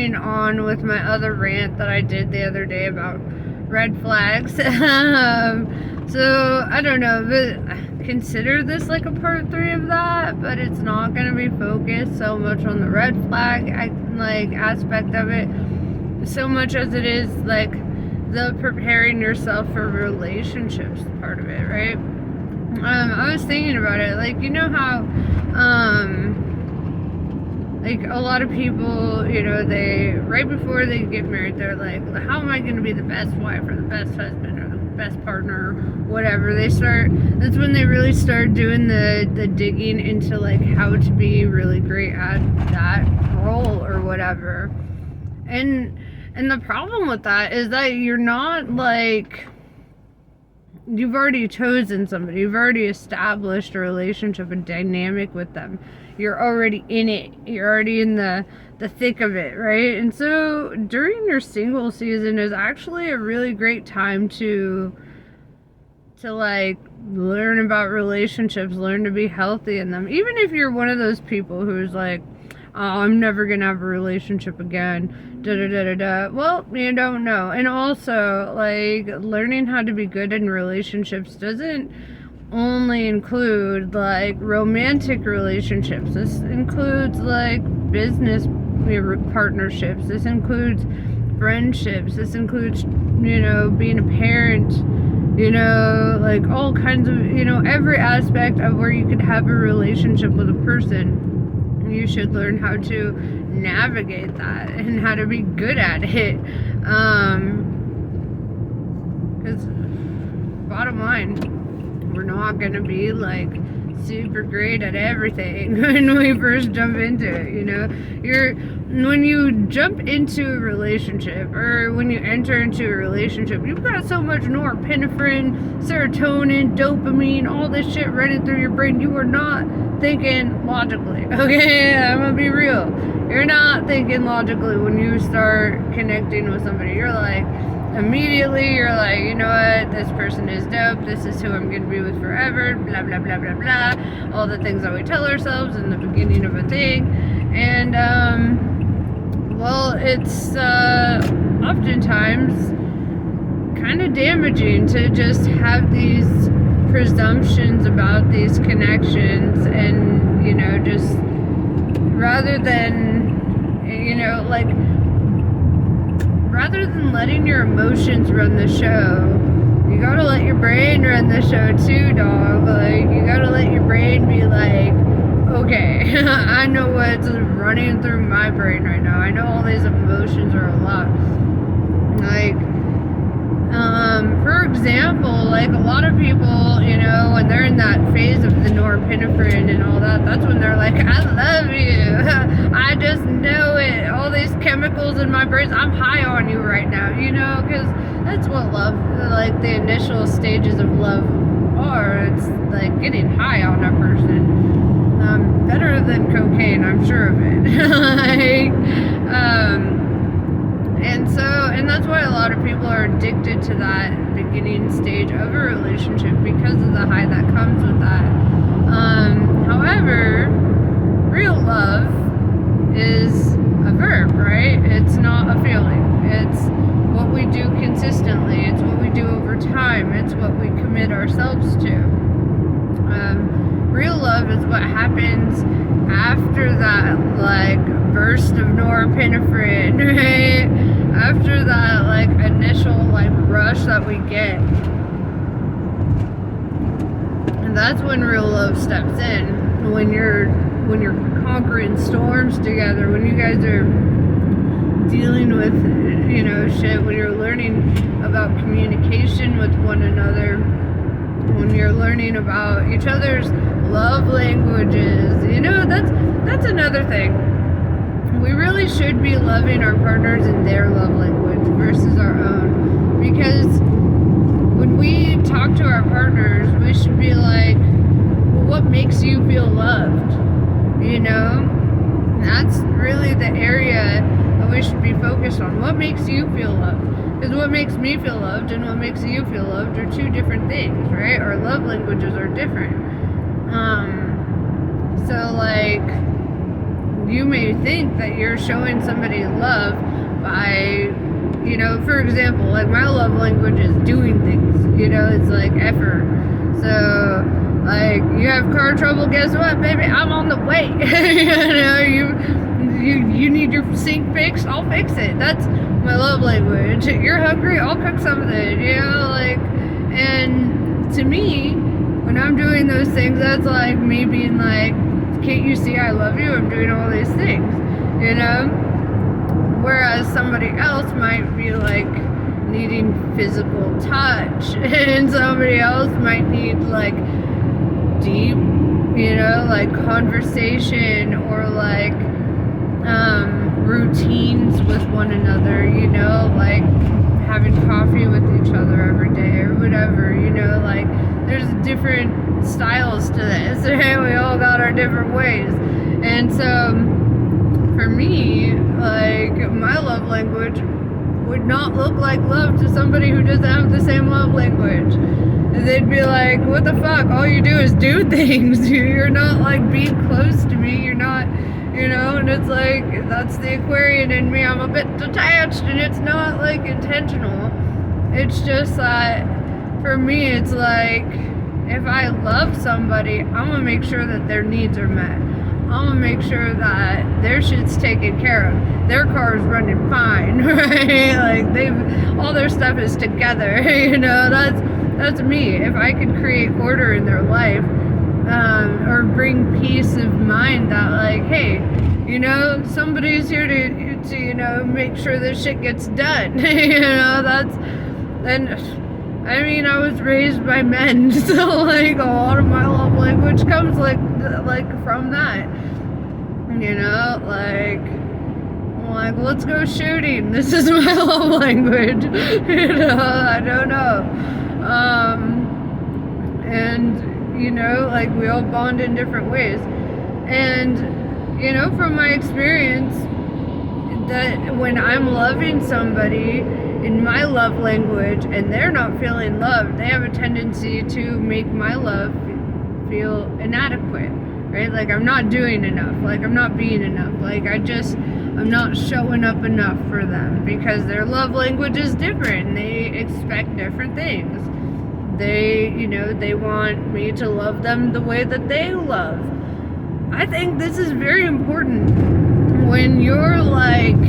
continuing on with my other rant that I did the other day about red flags. So I don't know, but consider this like a part 3 of that, but it's not going to be focused so much on the red flag aspect of it, so much as it is like the preparing yourself for relationships part of it, right? I was thinking about it, like, you know how like a lot of people, you know, they right before they get married, they're like, how am I going to be the best wife or the best husband or the best partner or whatever. That's when they really start doing the digging into like how to be really great at that role or whatever. And the problem with that is that you're not like, you've already chosen somebody, you've already established a relationship, a dynamic with them. You're already in it. You're already in the thick of it, right? And so during your single season is actually a really great time to like learn about relationships, learn to be healthy in them. Even if you're one of those people who's like, oh, I'm never gonna have a relationship again, da da da da da. Well, you don't know. And also, like, learning how to be good in relationships doesn't only include like romantic relationships. This includes like business partnerships. This includes friendships. This includes, you know, being a parent, you know, like all kinds of, you know, every aspect of where you could have a relationship with a person. You should learn how to navigate that and how to be good at it. Because bottom line, we're not going to be like super great at everything when we first jump into it, you know. When you jump into a relationship or when you enter into a relationship, you've got so much norepinephrine, serotonin, dopamine, all this shit running through your brain. You are not thinking logically, okay? I'm gonna be real. You're not thinking logically when you start connecting with somebody. You're like, immediately you're like, you know what, this person is dope, this is who I'm going to be with forever, blah blah blah blah blah, all the things that we tell ourselves in the beginning of a thing. And well, it's oftentimes kind of damaging to just have these presumptions about these connections, and, you know, just rather than, you know, like, rather than letting your emotions run the show, you gotta let your brain run the show too, dog. Like, you gotta let your brain be like, okay, I know what's running through my brain right now. I know all these emotions are a lot. Like, for example, like a lot of people, you know, when they're in that phase of the norepinephrine and all that, that's when they're like, I love you. I just know it. All these chemicals in my brain, I'm high on you right now, you know, because that's what love, like the initial stages of love are. It's like getting high on a person. Better than cocaine, I'm sure of it. Like, and that's why a lot of people are addicted to that beginning stage of a relationship, because of the high that comes with that. However, real love is a verb, right? It's not a feeling. It's what we do consistently. It's what we do over time. It's what we commit ourselves to. Real love is what happens after that, like, burst of norepinephrine, right? After that, like, initial, like, rush that we get. And that's when real love steps in. When you're conquering storms together, when you guys are dealing with, you know, shit, when you're learning about communication with one another, when you're learning about each other's love languages, you know, that's another thing. We really should be loving our partners in their love language versus our own, because when we talk to our partners, we should be like, well, what makes you feel loved? You know, that's really the area that we should be focused on. What makes you feel loved? Because what makes me feel loved and what makes you feel loved are two different things, right? Our love languages are different. So, like, you may think that you're showing somebody love by, for example, like my love language is doing things, it's like effort. So, like, you have car trouble, guess what, baby? I'm on the way. You need your sink fixed, I'll fix it. That's my love language. You're hungry, I'll cook something, and to me, when I'm doing those things, that's like me being like, can't you see I love you? I'm doing all these things, Whereas somebody else might be like needing physical touch, and somebody else might need like deep, like conversation, or like routines with one another, like having coffee with each other every day or whatever, like there's different styles to this, and we all got our different ways. And so for me, like, my love language would not look like love to somebody who doesn't have the same love language. They'd be like, what the fuck, all you do is do things. You're not like being close to me, you're not, and it's like, that's the Aquarian in me. I'm a bit detached, and it's not like intentional. It's just that for me, it's like, if I love somebody, I'm gonna make sure that their needs are met. I'm gonna make sure that their shit's taken care of. Their car's running fine, right? Like, all their stuff is together. That's me. If I could create order in their life, or bring peace of mind that, like, hey, somebody's here to make sure this shit gets done. And I was raised by men, so like a lot of my love language comes like from that. Like, let's go shooting. This is my love language. I don't know. And like, we all bond in different ways. And from my experience, that when I'm loving somebody in my love language and they're not feeling loved, they have a tendency to make my love feel inadequate, right? Like, I'm not doing enough, like I'm not being enough, like I'm not showing up enough for them, because their love language is different. They expect different things. They want me to love them the way that they love. I think this is very important when you're like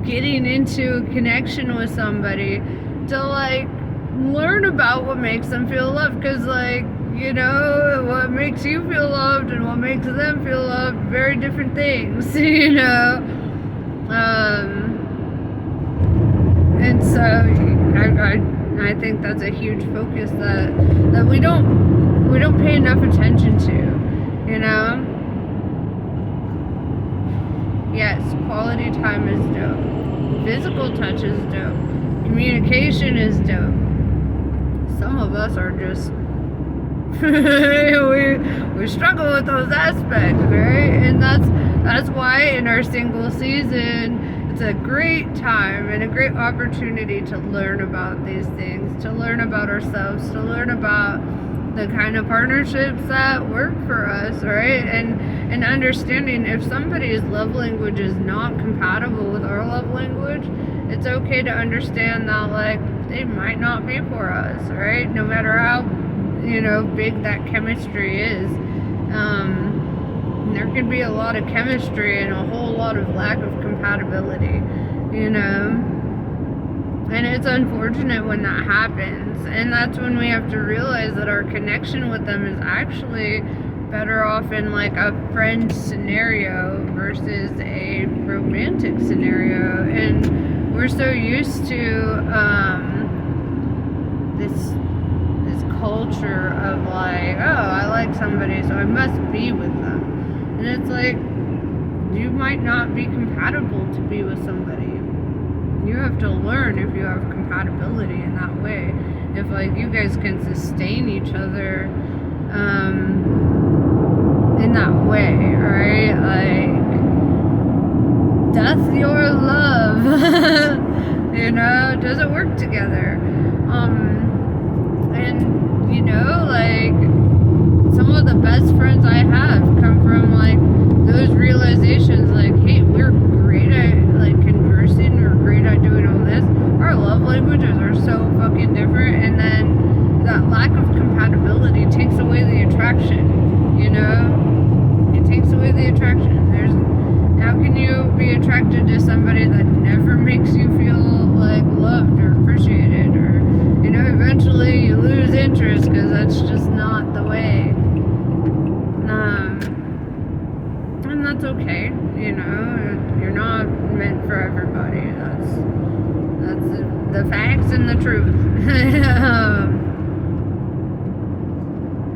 getting into a connection with somebody, to like learn about what makes them feel loved, because like, what makes you feel loved and what makes them feel loved, very different things. And so I think that's a huge focus that we don't pay enough attention to. Yes, quality time is dope. Physical touch is dope. Communication is dope. Some of us are just we struggle with those aspects, right? And that's why in our single season, it's a great time and a great opportunity to learn about these things, to learn about ourselves, to learn about the kind of partnerships that work for us, right? And understanding if somebody's love language is not compatible with our love language, it's okay to understand that, like, they might not be for us, right? No matter how, big that chemistry is. There could be a lot of chemistry and a whole lot of lack of compatibility, And it's unfortunate when that happens. And that's when we have to realize that our connection with them is actually better off in like a friend scenario versus a romantic scenario. And we're so used to this culture of like, oh, I like somebody, so I must be with them. And it's like, you might not be compatible to be with somebody. You have to learn if you have compatibility in that way. If like you guys can sustain each other in that way, right? Like, that's your love. Does it work together? And like, some of the best friends I have come from like those realizations, like, hey, we're great at like conversing, we're great at doing all this. Our love languages are so fucking different, and then that lack of compatibility takes away the attraction. You know, it takes away the attraction. How can you be attracted to somebody that never makes you feel like loved or appreciated, or eventually you lose interest because that's just not the way. And that's okay. You're not meant for everybody. That's the facts and the truth.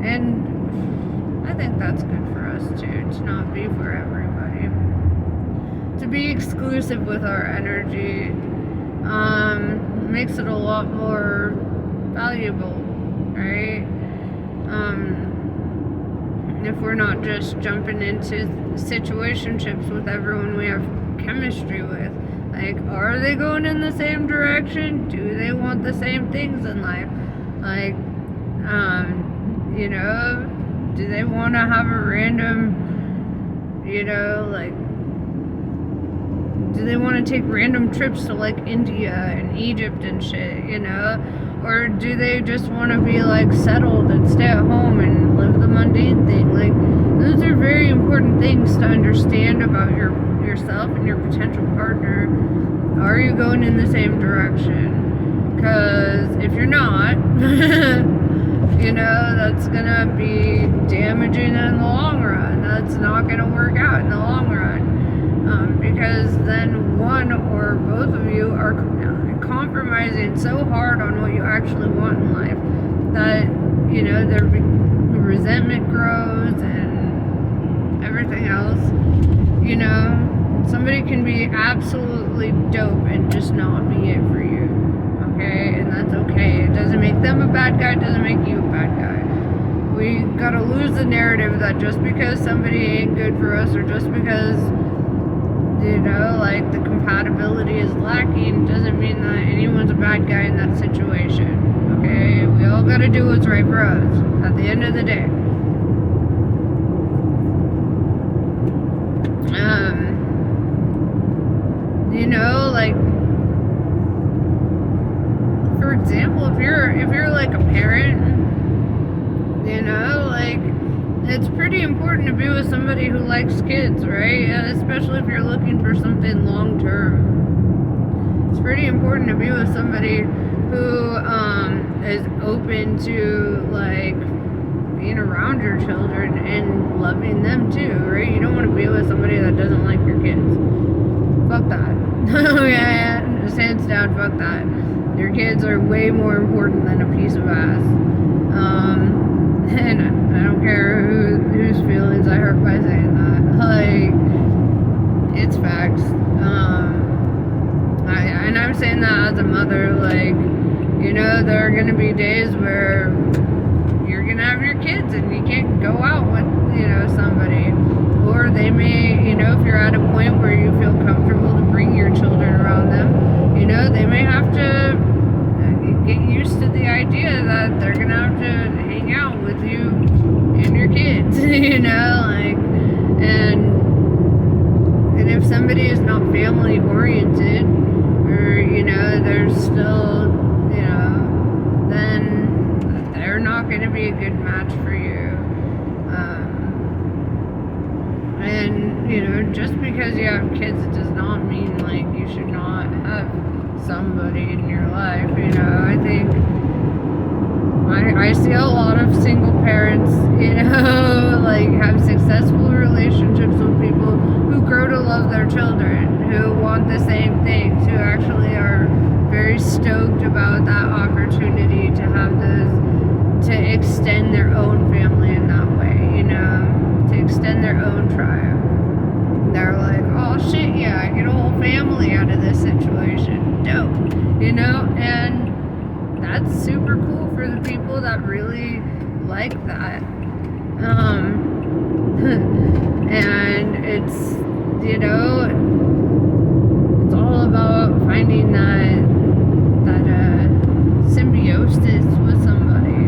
And I think that's good for us too, to not be for everybody. To be exclusive with our energy makes it a lot more valuable, right? If we're not just jumping into situationships with everyone we have chemistry with, like, are they going in the same direction? Do they want the same things in life? Like, do they want to have a random, do they want to take random trips to like India and Egypt and shit, or do they just want to be like settled and stay at home and live the mundane thing? Like, those are very important things to understand about yourself and your potential partner. Are you going in the same direction? Because if you're not, that's gonna be damaging in the long run. That's not gonna work out in the long run. Because then one or both of you are compromising so hard on what you actually want in life that, the resentment grows and everything else. Somebody can be absolutely dope and just not be it for you, okay? And that's okay. It doesn't make them a bad guy, it doesn't make you a bad guy. We gotta lose the narrative that just because somebody ain't good for us, or just because the compatibility is lacking, doesn't mean that anyone's a bad guy in that situation. Okay? We all gotta do what's right for us at the end of the day. For example, if you're like a parent, it's pretty important to be with somebody who likes kids, right? Especially if you're looking for something long term. It's pretty important to be with somebody who is open to like being around your children and loving them too, right? You don't want to be with somebody that doesn't like your kids. Fuck that. Yeah, hands down, fuck that. Your kids are way more important than a piece of ass. And I don't care whose feelings I hurt by saying that. Like, it's facts. And I'm saying that as a mother. Like, there are gonna be days where you're gonna have your kids and you can't go out with, somebody. Or they may, if you're at a point where you feel comfortable to bring your children around them, they may have to get used to the idea that they're gonna have to hang out with you and your kids, and if somebody is not family oriented, or they're still, then they're not gonna be a good match for you. And just because you have kids, it does not mean like you should not have somebody in your life. I think I see a lot of single parents, like have successful relationships with people who grow to love their children, who want the same things, who actually are very stoked about that opportunity to have those, to extend their own family in that way, to extend their own tribe. They're like, oh shit, yeah, I get a whole family out of this situation. Dope. And that's super cool for the people that really like that. And it's, it's all about finding that symbiosis with somebody.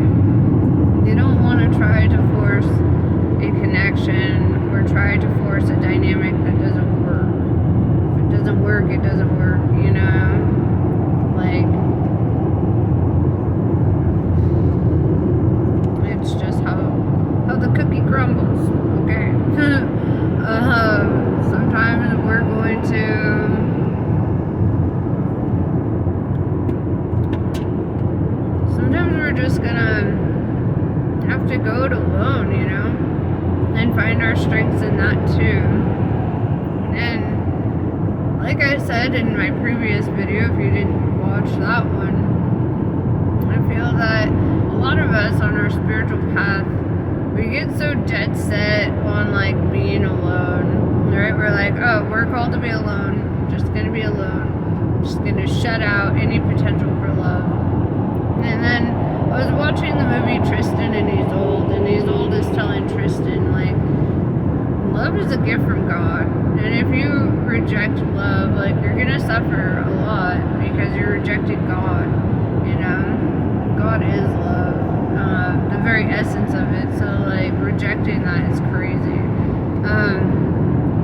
You don't want to try to force a connection or try to force a it doesn't work, you know? Like, it's just how the cookie crumbles, okay? Sometimes we're going to just gonna have to go it alone, you know, and find our strengths in that too. And like I said in my previous video, if you didn't watch that one, I feel that a lot of us on our spiritual path, we get so dead set on like being alone, right? We're like, oh, we're called to be alone, I'm just gonna be alone, I'm just gonna shut out any potential for love. And then I was watching the movie Tristan and Isolde is telling Tristan, like, love is a gift from God. And if you reject love, like, you're gonna suffer a lot because you're rejecting God, you know? God is love, the very essence of it. So, like, rejecting that is crazy.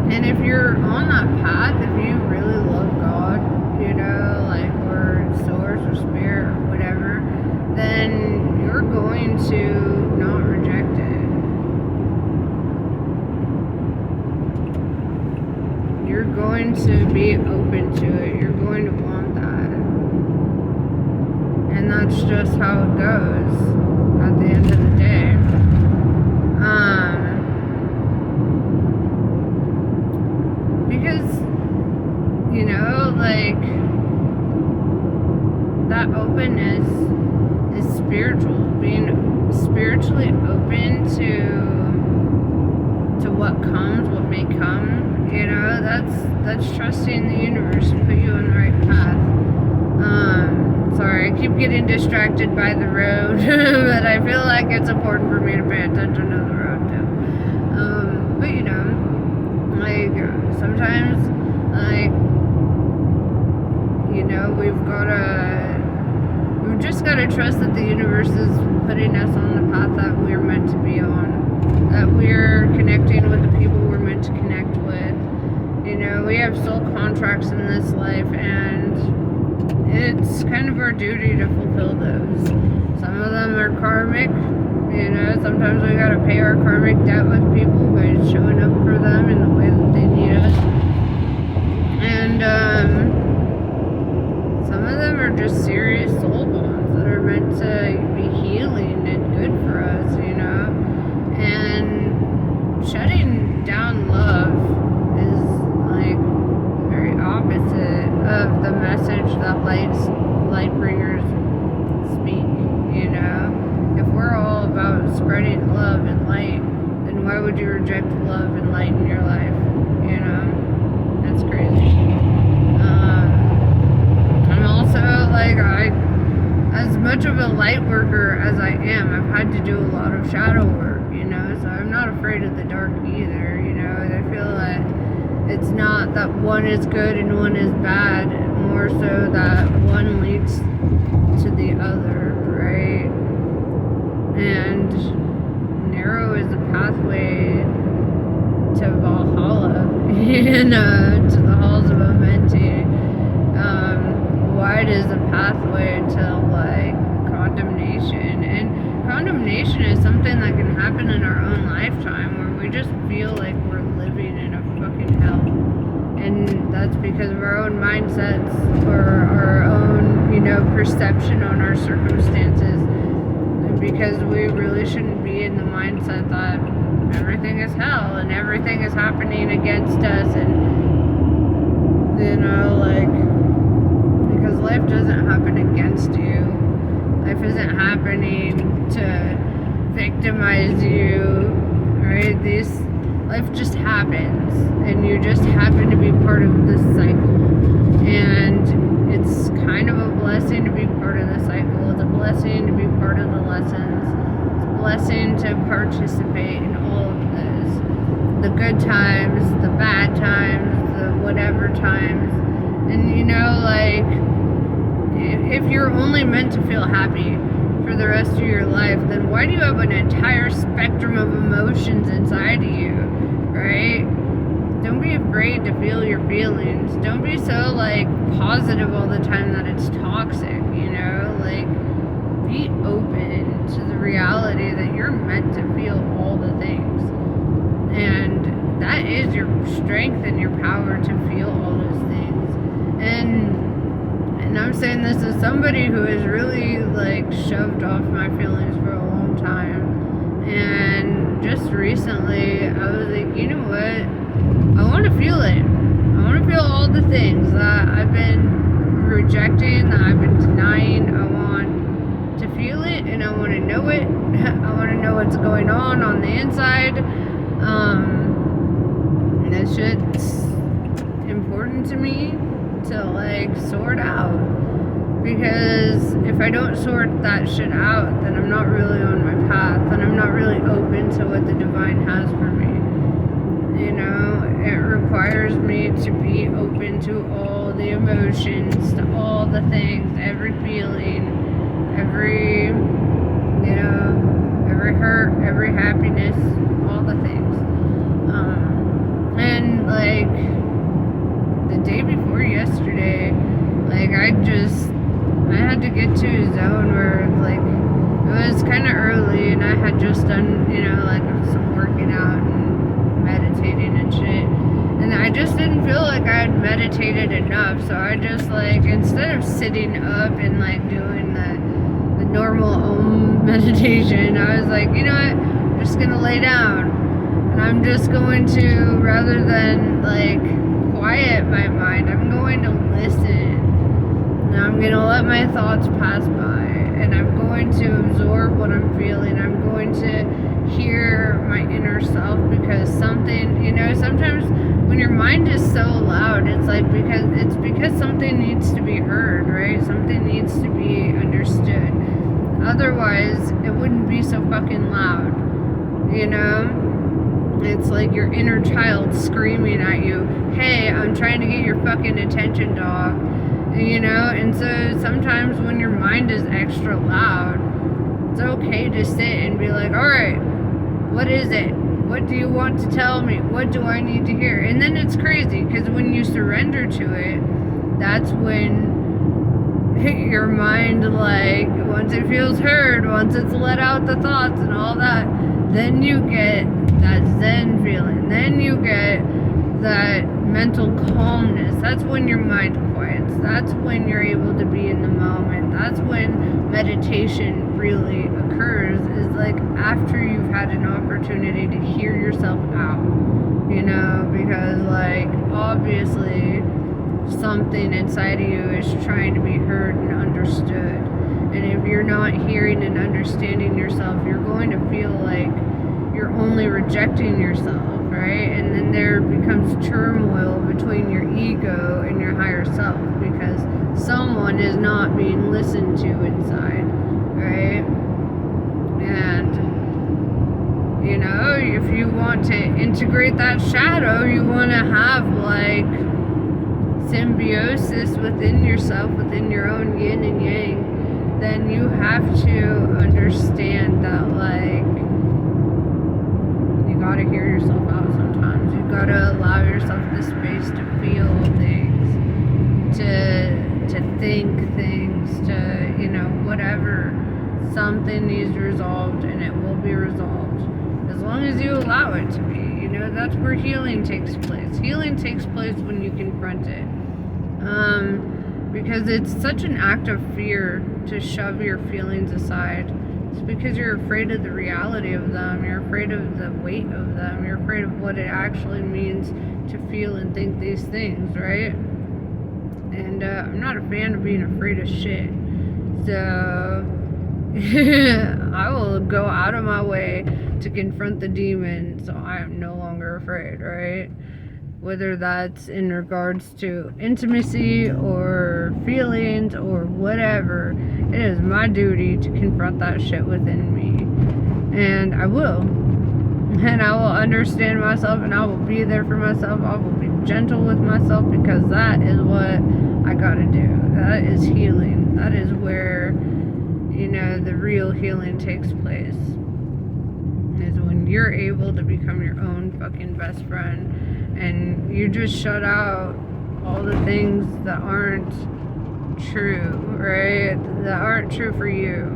And if you're on that path, if you really love God, you know, like, or source or spirit or whatever, then you're going to not reject it. You're going to be open to it. You're going to want that. And that's just how it goes at the end of the day. Because, you know, like, that openness is spiritual, being spiritually open to what comes, what may come, you know, that's trusting the universe to put you on the right path. Sorry, I keep getting distracted by the road, but I feel like it's important for me to pay attention to the road too. But you know, like, sometimes, like, you know, we've just got to trust that the universe is putting us on the path that we're meant to be on, that we're connecting with the people we're meant to connect with. You know, we have soul contracts in this life, and it's kind of our duty to fulfill those. Some of them are karmic, you know, sometimes we got to pay our karmic debt with people by showing up for them in the way that they need us. And some of them are just serious soul bonds that are meant to be healing and good for us, you know. And shutting down love is like very opposite of the message that light bringers speak, you know. If we're all about spreading love and light, then why would you reject love and light in your life? You know, that's crazy. I'm also, like, as much of a light worker as I am, I've had to do a lot of shadow work, you know, so I'm not afraid of the dark either, you know. And I feel like it's not that one is good and one is bad, more so that one leads to the other, right? And narrow is the pathway to Valhalla, you know, to the halls of Amenti. Wide is the pathway to, like, condemnation. And condemnation is something that can happen in our own lifetime, where we just feel like we're living in a fucking hell. And that's because of our own mindsets, or our own, you know, perception on our circumstances. And because we really shouldn't be in the mindset that everything is hell and everything is happening against us, and, you know, like, because life doesn't happen against you. Life isn't happening to victimize you, right? Life just happens, and you just happen to be part of this cycle. And it's kind of a blessing to be part of the cycle. It's a blessing to be part of the lessons. It's a blessing to participate in all of this. The good times, the bad times, the whatever times. And, you know, like, if you're only meant to feel happy for the rest of your life, then why do you have an entire spectrum of emotions inside of you, right? don't be afraid to feel your feelings. Don't be so like positive all the time that it's toxic, you know? Like, be open to the reality that you're meant to feel all the things. And that is your strength and your power to feel all those things. And I'm saying this as somebody who has really like shoved off my feelings for a long time. And just recently I was like, you know what? I want to feel it. I want to feel all the things that I've been rejecting, that I've been denying. I want to feel it and I want to know it. I want to know what's going on the inside. And that shit's important to me to like sort out, because if I don't sort that shit out, then I'm not really on my path, and I'm not really open to what the divine has for me. You know, it requires me to be open to all the emotions, to all the things, every feeling, every, you know, every hurt, every happiness, all the things. And like the day before yesterday, like I had to get to a zone where like it was kind of early and I had just done, you know, like some working out and meditating and shit. And I just didn't feel like I had meditated enough. So I just like, instead of sitting up and like doing the normal meditation, I was like, you know what, I'm just gonna lay down. And I'm just going to, rather than like quiet my mind, I'm going to listen. And I'm going to let my thoughts pass by. And I'm going to absorb what I'm feeling. I'm going to hear my inner self, because something, you know, sometimes when your mind is so loud, it's like because something needs to be heard, right? Something needs to be understood. Otherwise, it wouldn't be so fucking loud, you know? It's like your inner child screaming at you, hey, I'm trying to get your fucking attention, dog. You know? And so sometimes when your mind is extra loud, it's okay to sit and be like, alright, what is it? What do you want to tell me? What do I need to hear? And then it's crazy, because when you surrender to it, that's when your mind, like, once it feels heard, once it's let out the thoughts and all that, then you get that Zen feeling. Then you get that mental calmness. That's when your mind quiets. That's when you're able to be in the moment. That's when meditation really occurs, is like after you've had an opportunity to hear yourself out. You know, because like obviously something inside of you is trying to be heard and understood. And if you're not hearing and understanding yourself, you're going to feel like you're only rejecting yourself, right? And then there becomes turmoil between your ego and your higher self, because someone is not being listened to inside, right? And, you know, if you want to integrate that shadow, you want to have like symbiosis within yourself, within your own yin and yang, then you have to understand that like you gotta hear yourself out sometimes. You gotta allow yourself the space to feel things, to think things, to, you know, whatever. Something needs resolved, and it will be resolved as long as you allow it to be. You know, that's where healing takes place. Healing takes place when you confront it. Because it's such an act of fear to shove your feelings aside. It's because you're afraid of the reality of them. You're afraid of the weight of them. You're afraid of what it actually means to feel and think these things, right? And I'm not a fan of being afraid of shit. So I will go out of my way to confront the demon, so I am no longer afraid, right? Whether that's in regards to intimacy or feelings or whatever, it is my duty to confront that shit within me. And I will. And I will understand myself, and I will be there for myself. I will be gentle with myself, because that is what I gotta do. That is healing. That is where, you know, the real healing takes place. Is when you're able to become your own fucking best friend and you just shut out all the things that aren't true, right? That aren't true for you.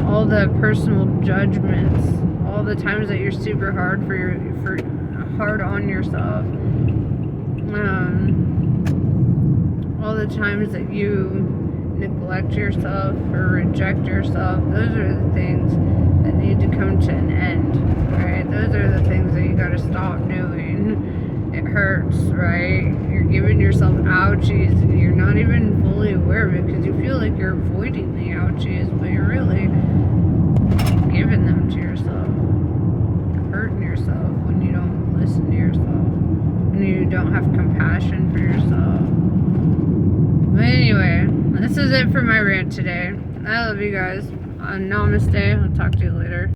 All the personal judgments, all the times that you're super hard hard on yourself, all the times that you neglect yourself or reject yourself. Those are the things that need to come to an end, right? Those are the things that you got to stop doing. It hurts, right? You're giving yourself ouchies and you're not even fully aware of it because you feel like you're avoiding the ouchies, but you're really giving them to yourself. You're hurting yourself when you don't listen to yourself, when you don't have compassion for yourself. But anyway, this is it for my rant today. I love you guys. Namaste. I'll talk to you later.